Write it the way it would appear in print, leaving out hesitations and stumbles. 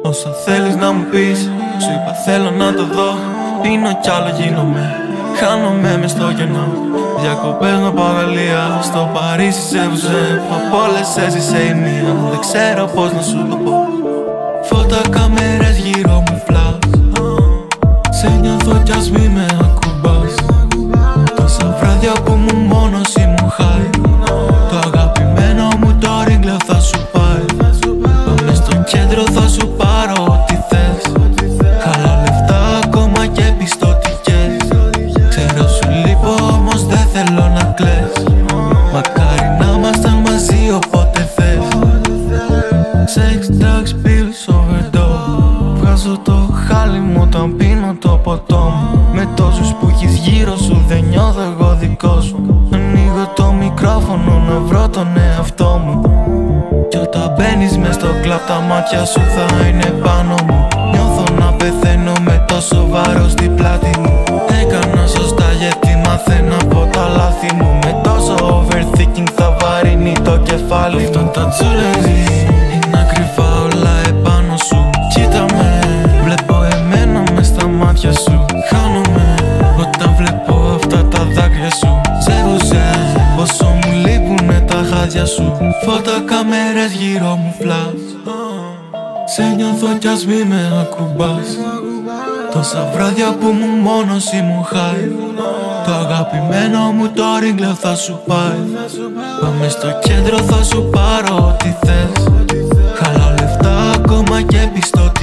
Όσα θέλεις να μου πεις, σου είπα θέλω να το δω. Πίνω κι άλλο γίνομαι, χάνομαι μες στο κενό. Διακοπές με παραλία, στο Παρίσι σε βουζέ. Απ' όλες έζησε η μία, δεν ξέρω πώς να σου το πω. Φώτα, κάμερες γύρω μου φλας. Σε νιώθω κι ας μη με ακουμπάς. Τόσα βράδια που μου μόνος ήμουν χάι. Το αγαπημένο μου το ρίγκλο θα σου πάει. Πάμε στο κέντρο θα σου πάρω ό,τι θες. Χαλά λεφτά ακόμα και πιστωτικές. Ξέρω σου λείπω όμως δεν θέλω να κλαις. Μακάρι να ήμασταν μαζί όποτε θες. Sex, drugs, pills, overdose. Βγάζω το χάλι μου όταν πίνω το ποτό μου. Με τόσους που έχεις γύρω σου δεν νιώθω εγώ δικός σου. Ανοίγω το μικρόφωνο να βρω τον εαυτό μου. Κι όταν μπαίνεις μες στο κλαμπ τα μάτια σου θα είναι πάνω μου. Νιώθω να πεθαίνω με τόσο βάρος στην πλάτη μου. Έκανα σωστά γιατί μαθαίνω από τα λάθη μου. Με τόσο overthinking θα βαρύνει το κεφάλι μου. Αυτόν τα τσουλεζί είναι ακριβά όλα επάνω σου. Κοίτα με, βλέπω εμένα μες στα μάτια σου. Χάνομαι όταν βλέπω αυτά τα δάκρυα σου. Σε βουζέ, πόσο μου λείπουνε τα χάδια σου. Φώτα, κάμερες γύρω μου φλας. Σε νιώθω κι ας μη με ακουμπάς. Τόσα βράδια που μου μόνος ήμουν χάι. Το αγαπημένο μου το ρίγκλο θα σου πάει. Πάμε στο κέντρο θα σου πάρω ό,τι θες. Χαλά λεφτά ακόμα και πιστωτικές.